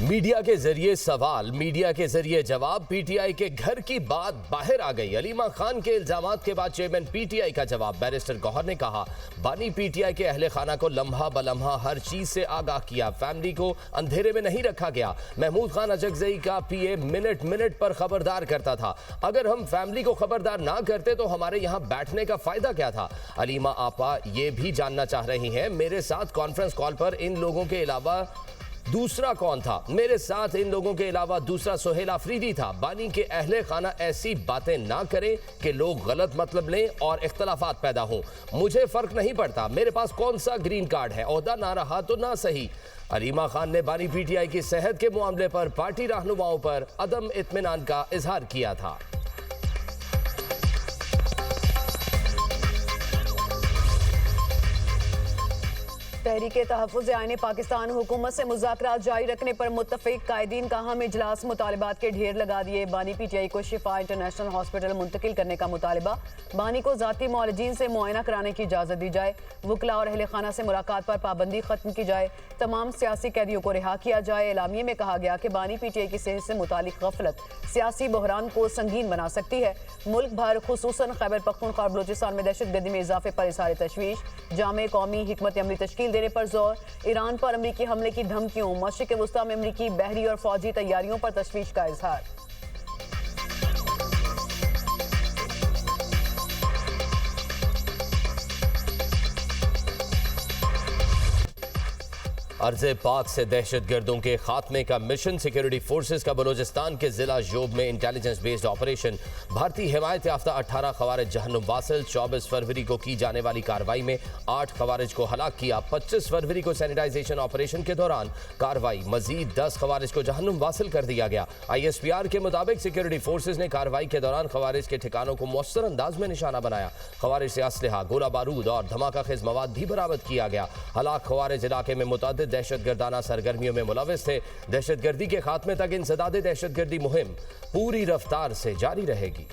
Media के जरिए सवाल, मीडिया के जरिए जवाब, पीटीआई के घर की बात बाहर आ गई। अलीमा खान के इल्जामात के बाद चेयरमैन पीटीआई का जवाब। बैरिस्टर गौहर ने कहा, बानी पीटीआई के अहले खाना को लम्हा बलम्हा हर चीज से आगाह किया, फैमिली को अंधेरे में नहीं रखा गया। महमूद खान अजगजई का पीए मिनट मिनट पर खबरदार करता था। अगर हम फैमिली को खबरदार ना करते तो हमारे यहाँ बैठने का फायदा क्या था। अलीमा आपा ये भी जानना चाह रही हैं, मेरे साथ कॉन्फ्रेंस कॉल पर इन लोगों के अलावा दूसरा कौन था। मेरे साथ इन लोगों के अलावा दूसरा सोहेल अफरीदी था। बानी के अहले खाना ऐसी बातें ना करें कि लोग गलत मतलब लें और इख्तलाफात पैदा हों। मुझे फर्क नहीं पड़ता मेरे पास कौन सा ग्रीन कार्ड है, ओहदा ना रहा तो ना सही। अलीमा खान ने बानी पीटीआई की सेहत के मामले पर पार्टी रहनुमाओं पर अदम इत्मीनान का इजहार किया था। तहरीक-ए-तहफ़्फ़ुज़ आईन पाकिस्तान हुकूमत से मुज़ाकरात जारी रखने पर मुत्तफ़िक कायदीन का अहम इजलास, मुतालिबात के ढेर लगा दिए। बानी पीटीआई को शिफा इंटरनेशनल हॉस्पिटल मुंतकिल करने का मुतालिबा। बानी को ज़ाती मुआलजीन से मुआयना कराने की इजाज़त दी जाए। वकला और अहले खाना से मुलाकात पर पाबंदी खत्म की जाए। तमाम सियासी कैदियों को रिहा किया जाए। एलामिये में कहा गया कि बानी पीटीआई की सेहत से मुतालिक गफलत सियासी बहरान को संगीन बना सकती है। मुल्क भर खुसूसन खैबर पख्तूनख्वा और बलूचिस्तान में दहशतगर्दी में इजाफे पर इज़हार तशवीश। जामे कौमी हिकमत अमली तश्कील देने पर जोर। ईरान पर अमरीकी हमले की धमकियों। मशरिक वस्ता में अमरीकी बहरी और फौजी तैयारियों पर तशवीश का इजहार। अर्ज़े पाक से दहशतगर्दों के खात्मे का मिशन। सिक्योरिटी फोर्सेस का बलूचिस्तान के जिला जोब में इंटेलिजेंस बेस्ड ऑपरेशन। भारतीय हिमायत याफ्ता 18 खवारिज जहन्नुम वासिल। 24 फरवरी को की जाने वाली कार्रवाई में 8 खवारिज को हलाक किया। 25 फरवरी को सैनिटाइजेशन ऑपरेशन के दौरान कार्रवाई, मजीद 10 खवारिज को जहन्नुम वासिल कर दिया गया। ISPR के मुताबिक सिक्योरिटी फोर्सेस ने कार्रवाई के दौरान खवारिज के ठिकानों को मौसर अंदाज में निशाना बनाया। खवारिज से असलहा, गोला बारूद और धमाका खेज मवाद भी बरामद किया गया। हलाक खवारिज इलाके में मुतअद्दिद दहशतगर्दाना सरगर्मियों में मुलविस थे। दहशतगर्दी के खात्मे तक इंसदादे दहशतगर्दी मुहिम पूरी रफ्तार से जारी रहेगी।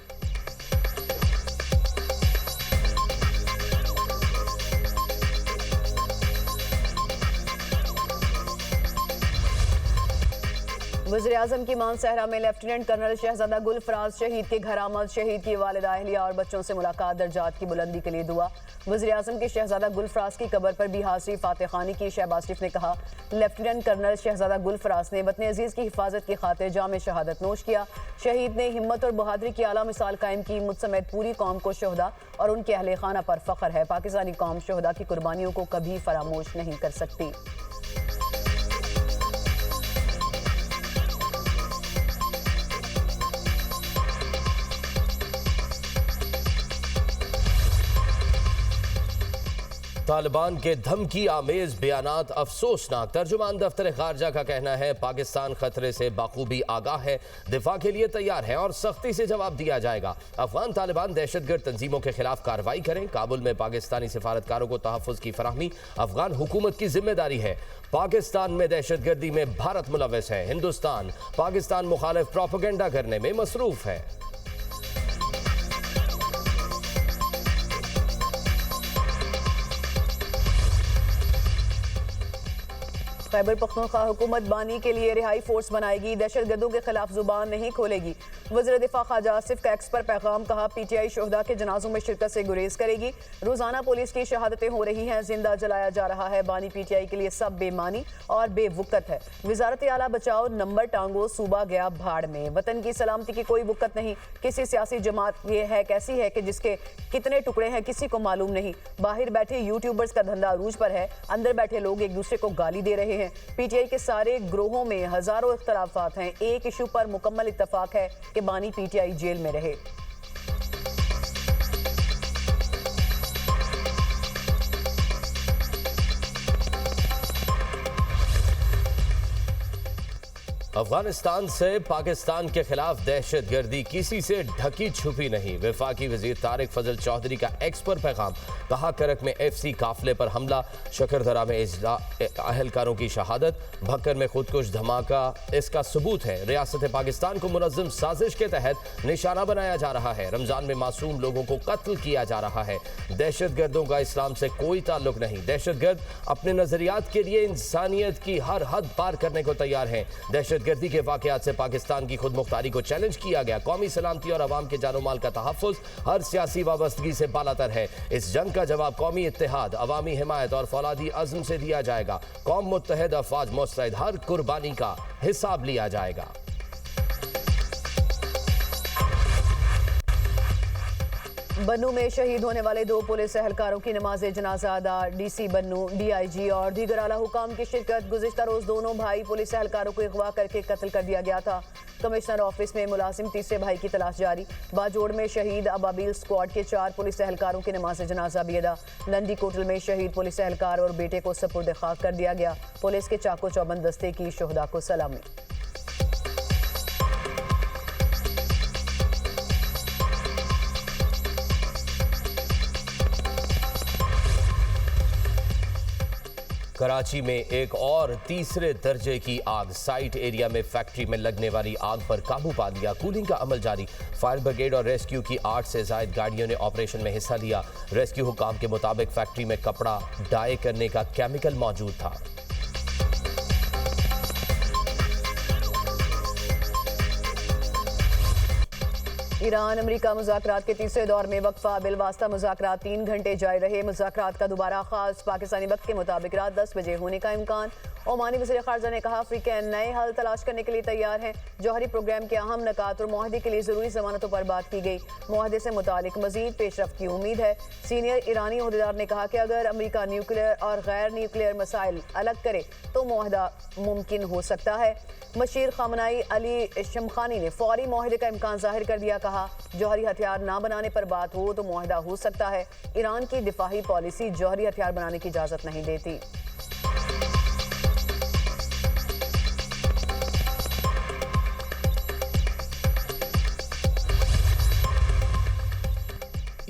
वज़ीर-ए-आज़म की मानसहरा में लेफ्टिनेंट कर्नल शहजादा गुलफराज शहीद के घर आमद। शहीद की वालिदा, अहलिया और बच्चों से मुलाकात, दर्जात की बुलंदी के लिए दुआ। वज़ीर-ए-आज़म के शहजादा गुलफराज की कब्र पर भी हाज़री फातह खानी की। शहबाज शरीफ ने कहा, लेफ्टिनेंट कर्नल शहजादा गुलफराज ने वतन अजीज़ की हिफाजत की खातिर जाम शहादत नोश किया। शहीद ने हिम्मत और बहादुरी की आला मिसाल कायम की। मुझ समेत पूरी कौम को शोहदा और उनके अहले खाना पर फ़ख्र है। पाकिस्तानी कौम शोहदा की कुर्बानियों को कभी फरामोश नहीं कर सकती। तालिबान के धमकी आमेज बयानात अफसोसनाक। तर्जुमान दफ्तर खारजा का कहना है, पाकिस्तान खतरे से बाखूबी आगाह है, दिफा के लिए तैयार है और सख्ती से जवाब दिया जाएगा। अफगान तालिबान दहशतगर्द तंजीमों के खिलाफ कार्रवाई करें। काबुल में पाकिस्तानी सिफारतकारों को तहफ़्फ़ुज़ की फराहमी अफगान हुकूमत की जिम्मेदारी है। पाकिस्तान में दहशतगर्दी में भारत मुलविस है। हिंदुस्तान पाकिस्तान मुखालिफ प्रोपेगेंडा करने में मसरूफ है। खैबर पख्तूनख्वा हुकूमत बानी के लिए रिहाई फोर्स बनाएगी। दहशतगर्दों के खिलाफ जुबान नहीं खोलेगी। वज़ीर दिफा ख्वाजा आसिफ का एक्स पर पैगाम। कहा, पीटीआई शोहदा के जनाजों में शिरकत से गुरेज करेगी। रोजाना पुलिस की शहादतें हो रही हैं, जिंदा जलाया जा रहा है। बानी पीटीआई के लिए सब बेमानी और बेवुकत है। वजारत आला बचाओ, नंबर टांगो, सूबा गया भाड़ में। वतन की सलामती की कोई वुकत नहीं। किसी सियासी जमात ये है कैसी है कि जिसके कितने टुकड़े हैं किसी को मालूम नहीं। बाहर बैठे यूट्यूबर्स का धंधा अरूज पर है, अंदर बैठे लोग एक दूसरे को गाली दे रहे हैं। पीटीआई के सारे ग्रोहों में हजारों इख्तलाफात हैं। एक इशू पर मुकम्मल इत्तफाक है कि बानी पीटीआई जेल में रहे। अफगानिस्तान से पाकिस्तान के खिलाफ दहशतगर्दी किसी से ढकी छुपी नहीं। वफाकी वजीर तारिक फजल चौधरी का एक्स पर पैगाम। कहा करक में FC काफिले पर हमला, शकरदरा में अहलकारों की शहादत, भक्कर में खुदकुश धमाका इसका सबूत है। रियासत पाकिस्तान को मुनज़्ज़म साजिश के तहत निशाना बनाया जा रहा है। रमजान में मासूम लोगों को कत्ल किया जा रहा है। दहशतगर्दों का इस्लाम से कोई ताल्लुक नहीं। दहशतगर्द अपने नजरियात के लिए इंसानियत की हर हद पार करने को तैयार हैं। दहशतगर्दी के वाकयात से पाकिस्तान की खुद मुख्तारी को चैलेंज किया गया। कौमी सलामती और अवाम के जानो माल का तहफ़्फ़ुज़ हर सियासी वाबस्तगी से बालातर है। इस जंग का जवाब कौमी इत्तेहाद, अवामी हिमायत और फौलादी अज़्म से दिया जाएगा। कौम मुत्तहिद, अफ़वाज मुस्तैद, हर कुर्बानी का हिसाब लिया जाएगा। बन्नू में शहीद होने वाले 2 पुलिस एहलकारों की नमाज जनाजा अदा। DC बन्नू, DIG और दीगर आला हुकाम की शिरकत। गुज़िश्ता रोज दोनों भाई पुलिस एहलकारों को अगवा करके कत्ल कर दिया गया था। कमिश्नर ऑफिस में मुलाजिम तीसरे भाई की तलाश जारी। बाजोड़ में शहीद अबाबिल स्क्वाड के 4 पुलिस एहलकारों की नमाज जनाजा भी अदा। लंडी कोटल में शहीद पुलिस एहलकार और बेटे को सपुर्द खाक कर दिया गया। पुलिस के चाको चौबंद दस्ते की शोहदा को सलामी। कराची में एक और तीसरे दर्जे की आग। साइट एरिया में फैक्ट्री में लगने वाली आग पर काबू पा लिया। कूलिंग का अमल जारी। फायर ब्रिगेड और रेस्क्यू की 8 से ज़ायद गाड़ियों ने ऑपरेशन में हिस्सा लिया। रेस्क्यू हुकाम के मुताबिक फैक्ट्री में कपड़ा डाई करने का केमिकल मौजूद था। ईरान अमेरिका मुज़ाकरात के तीसरे दौर में वक्फा। बिलवास्ता मुज़ाकरात 3 घंटे जारी रहे। मुज़ाकरात का दोबारा आगाज़ पाकिस्तानी वक्त के मुताबिक रात 10 बजे होने का इम्कान। ओमानी वज़ीर ख़ारजा ने कहा अफ्रीकन नए हल तलाश करने के लिए तैयार हैं। जौहरी प्रोग्राम के अहम नकात और मुआहदे के लिए ज़रूरी ज़मानतों पर बात की गई। मुआहदे से मुतालिक मज़ीद पेशरफ्त की उम्मीद है। सीनियर ईरानी ओहदेदार ने कहा कि अगर अमेरिका न्यूक्लियर और गैर न्यूक्लियर मसाइल अलग करे तो मुआहदा मुमकिन हो सकता है। मशीर खामनाई अली शमखानी ने फौरी मुआहदे का इम्कान जाहिर कर दिया। कहा जौहरी हथियार ना बनाने पर बात हो तो मुआहदा हो सकता है। ईरान की दिफाही पॉलिसी जौहरी हथियार बनाने की इजाज़त नहीं देती।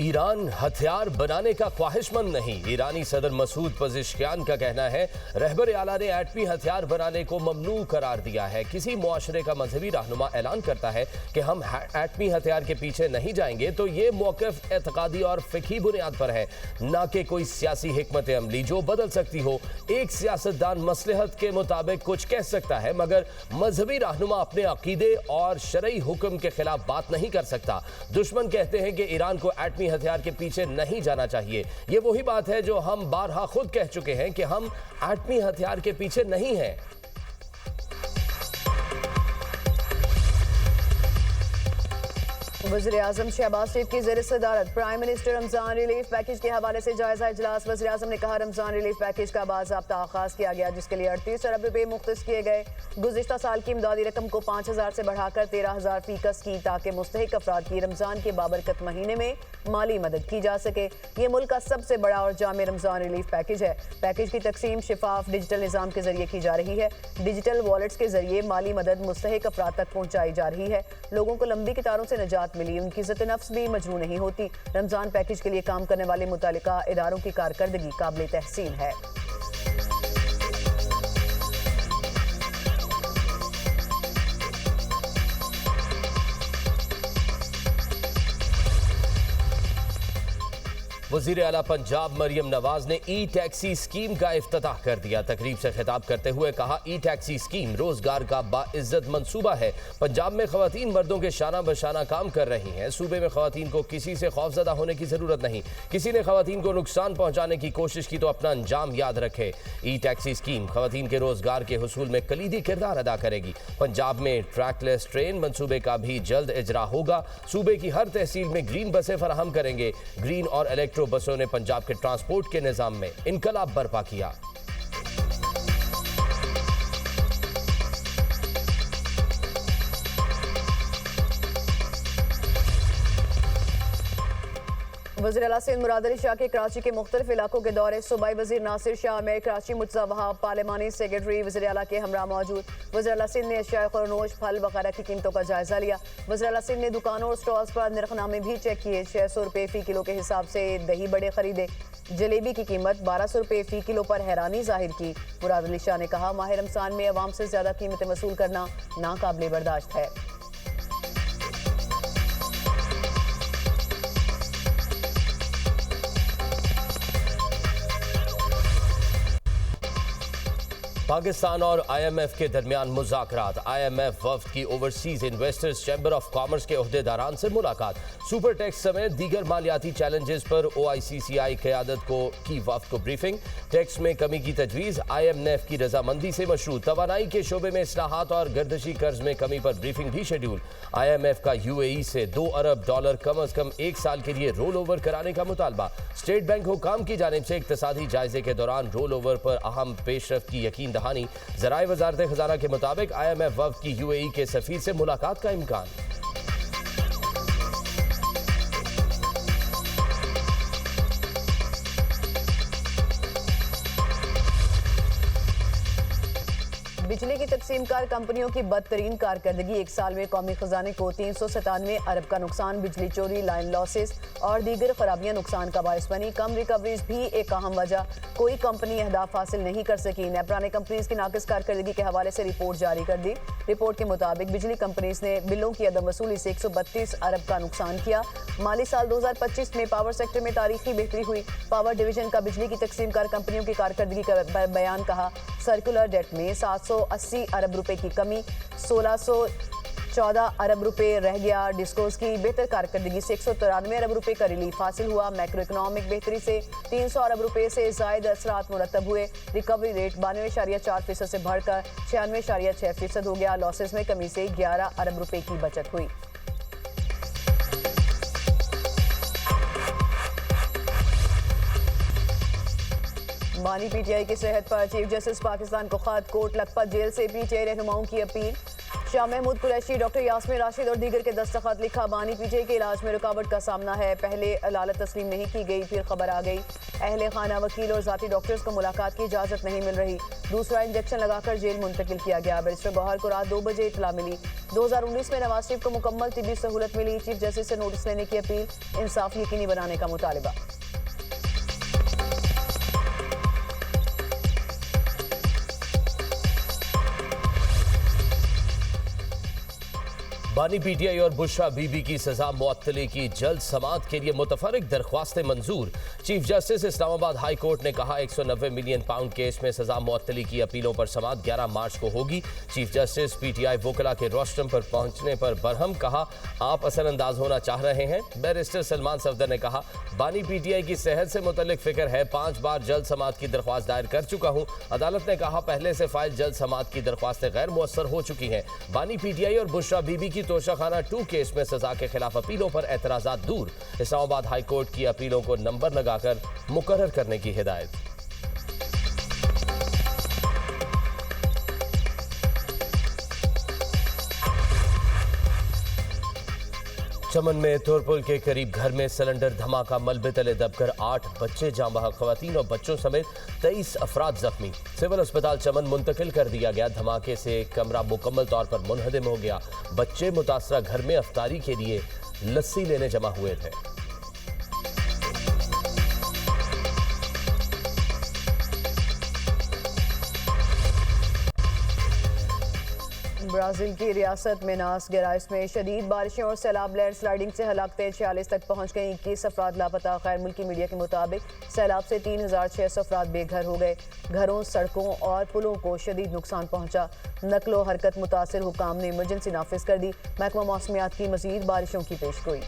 ईरान हथियार बनाने का ख्वाहिशमंद नहीं। ईरानी सदर मसूद पज़ेश्कियान का कहना है रहबर आला ने एटमी हथियार बनाने को ममनू करार दिया है। किसी मुआशरे का मजहबी रहनुमा ऐलान करता है कि हम एटमी हथियार के पीछे नहीं जाएंगे तो ये मौक़िफ़ एतक़ादी और फ़िक़ही बुनियाद पर है, ना कि कोई सियासी हिकमत अमली जो बदल सकती हो। एक सियासतदान मसलहत के मुताबिक कुछ कह सकता है मगर मजहबी रहनुमा अपने अकीदे और शरई हुक्म के खिलाफ बात नहीं कर सकता। दुश्मन कहते हैं कि ईरान को एटमी हथियार के पीछे नहीं जाना चाहिए। ये वही बात है जो हम बारहा खुद कह चुके हैं कि हम एटमी हथियार के पीछे नहीं हैं। वज़ीर-ए-आज़म शहबाज शरीफ की ज़ेर सदारत prime minister Ramzan relief package के हवाले से जायजा इजलास। वज़ीर-ए-आज़म ने कहा रमजान रिलीफ पैकेज का बाज़ाब्ता आगाज़ किया गया जिसके लिए 38 अरब रुपए मुख्तस किए गए। गुज़िश्ता साल की इमदादी रकम को 5,000 से बढ़ाकर 13,000 फीकस की ताकि मुस्तहिक अफराद की रमजान के बाबरकत महीने में माली मदद की जा सके। ये मुल्क का सबसे बड़ा और जामे रमजान रिलीफ पैकेज है। पैकेज की तकसीम शिफाफ डिजिटल निज़ाम के जरिए की जा रही है। डिजिटल वॉलेट्स के जरिए माली मदद मुस्तहिक अफराद तक पहुँचाई जा रही है। लोगों को लंबी कतारों से निजात मिली, उनकी इज़्ज़त नफ्स भी मजरू नहीं होती। रमजान पैकेज के लिए काम करने वाले मुतालिका इदारों की कारकर्दगी काबिल तहसीन है। वज़ीर आला पंजाब मरियम नवाज ने ई टैक्सी स्कीम का इफ्तिताह कर दिया। तकरीब से खिताब करते हुए कहा ई टैक्सी स्कीम रोजगार का बाइज्जत मंसूबा है। पंजाब में खवातीन मर्दों के शाना बशाना काम कर रही हैं। सूबे में खवातीन को किसी से खौफजदा होने की जरूरत नहीं। किसी ने खवातीन को नुकसान पहुंचाने की कोशिश की तो अपना अंजाम याद रखे। ई टैक्सी स्कीम खवातीन के रोजगार के हुसूल में कलीदी किरदार अदा करेगी। पंजाब में ट्रैकलेस ट्रेन मंसूबे का भी जल्द इजरा होगा। सूबे की हर तहसील में ग्रीन बसें फराहम करेंगे। ग्रीन और इलेक्ट्रो बसों ने पंजाब के ट्रांसपोर्ट के निजाम में इनकलाब बर्पा किया। वज़ीर आला सिंध मुराद अली शाह के कराची के मुख्तलिफ इलाकों के दौरे। सूबाई वज़ीर नासिर शाह में कराची मुर्तज़ा वहाब पार्लिमानी सेक्रेटरी वज़ीर आला के हमरा मौजूद। वज़ीर आला सिंध ने अशिया खुरनोश फल वगैरह की कीमतों का जायजा लिया। वज़ीर आला सिंध ने दुकानों और स्टॉल्स पर नरखनामे भी चेक किए। 600 रुपये फ़ी किलो के हिसाब से दही बड़े खरीदे। जलेबी की कीमत 1200 रुपये फ़ी किलो पर हैरानी जाहिर की। मुराद अली शाह ने कहा, माह रमज़ान में अवाम से ज़्यादा कीमतें वसूल करना नाकाबिले बर्दाश्त है। पाकिस्तान और IMF के दरमियान मुज़ाकरात। IMF वफ्द की overseas investors chamber of commerce के ओहदेदारान से मुलाकात। सुपर टैक्स समेत दीगर मालियाती चैलेंजेस पर OICCI क़यादत की वफ्द को ब्रीफिंग। टैक्स में कमी की तजवीज़ IMF की रजामंदी से मशरूत। तवानाई के शोबे में इस्लाहात और गर्दशी कर्ज में कमी पर ब्रीफिंग भी शेड्यूल। IMF का UAE से $2 अरब कम अज कम 1 साल के लिए रोल ओवर कराने का मुतालबा। स्टेट बैंक हुकाम की जानिब से इक्तसादी जायजे के दौरान रोल ओवर पर अहम पेशरफ्त की यकीन दहानी। ज़राए वज़ारत खजाना के मुताबिक IMF वफ्द की UAE के सफीर से मुलाकात का इम्कान। बिजली की तकसीमकार कंपनियों की बदतरीन कारकर्दगी। 1 साल में कौमी खजाने को 397 अरब का नुकसान। बिजली चोरी, लाइन लॉसेस और दीगर खराबियां नुकसान का बायस बनी। कम रिकवरीज भी एक अहम वजह। कोई कंपनी अहदाफ हासिल नहीं कर सकी। नेपरा ने कंपनीज की नाकिस कारकर्दगी के हवाले से रिपोर्ट जारी कर दी। रिपोर्ट के मुताबिक बिजली कंपनीज ने बिलों की अदम वसूली से 132 अरब का नुकसान किया। माली साल 2025 में पावर सेक्टर में तारीखी बेहतरी हुई। पावर डिवीजन का बिजली की तकसीमकार कंपनियों की कारकर्दगी का बयान कहा, सर्कुलर डेट में 780 अरब रुपए की कमी, 1614 अरब रुपए रह गया। डिस्कोस की बेहतर कारकर्दगी से 193 अरब रुपए का रिलीफ हासिल हुआ। मैक्रो इकोनॉमिक बेहतरी से 300 अरब रुपए से जायद असरात मुरतब हुए। रिकवरी रेट 92.4% से बढ़कर 96.6% हो गया। लॉसेस में कमी से 11 अरब रुपए की बचत हुई। बानी PTI की सेहत पर चीफ जस्टिस पाकिस्तान को खत। कोट लखपत जेल से PTI रहनुमाओं की अपील। शाह महमूद कुरैशी, डॉक्टर यास्मीन राशिद और दीगर के दस्तखत। लिखा, बानी PTI के इलाज में रुकावट का सामना है। पहले अदालत तस्लीम नहीं की गई, फिर खबर आ गई। अहले खाना, वकील और जाती डॉक्टर्स को मुलाकात की इजाजत नहीं मिल रही। दूसरा इंजेक्शन लगाकर जेल मुंतकिल किया गया। बैरिस्टर गौहर को रात 2 बजे इतला मिली। 2019 में नवाज शरीफ को मुकम्मल तिब्बी सहूलत मिली। चीफ जस्टिस से नोटिस लेने की अपील। इंसाफ यकीनी बनाने का मुतालबा। बानी PTI और बुशरा बीबी की सजा मुअत्तली की जल्द समाअत के लिए मुतफर्रिक दरख्वास्तें मंजूर। Chief justice Islamabad high court ने कहा, 190 मिलियन पाउंड केस में सजा मुअत्तली की अपीलों पर समाअत 11 मार्च को होगी। चीफ जस्टिस PTI वकला के रोस्टम पर पहुंचने पर बरहम कहा, आप असरअंदाज होना चाह रहे हैं। बैरिस्टर सलमान सफदर ने कहा, बानी PTI की सेहत से मुतल्लिक फिक्र है। 5 बार जल्द समाअत की दरख्वास्त दायर कर चुका हूँ। अदालत ने कहा, पहले से फाइल जल्द समाअत की दरख्वास्तें गैर मुअस्सर हो चुकी हैं। बानी PTI और बुशरा बीबी की तोशाखाना 2 केस में सजा के खिलाफ अपीलों पर एतराजात दूर। इस्लामाबाद हाई कोर्ट की अपीलों को नंबर लगाकर मुकर्रर करने की हिदायत। चमन में तोरपुल के करीब घर में सिलेंडर धमाका, मलबे तले दबकर 8 बच्चे जाँ बहक, खवातीन और बच्चों समेत 23 अफराद जख्मी। सिविल अस्पताल चमन मुंतकिल कर दिया गया। धमाके से कमरा मुकम्मल तौर पर मुनहदम हो गया। बच्चे मुतासरा घर में अफ्तारी के लिए लस्सी लेने जमा हुए थे। ब्राजील की रियासत मिनास गेराइस में शदीद बारिशें और सैलाब लैंड स्लाइडिंग से हलाकतें 46 तक पहुंच गई। 21 अफराद लापता। गैर मुल्की मीडिया के मुताबिक सैलाब से 3600 अफराद बेघर हो गए। घरों, सड़कों और पुलों को शदीद नुकसान पहुंचा। नकलो हरकत मुतासिर हुकाम ने इमरजेंसी नाफिज कर दी। महकमा मौसमियात की मजीद बारिशों की पेशगोई।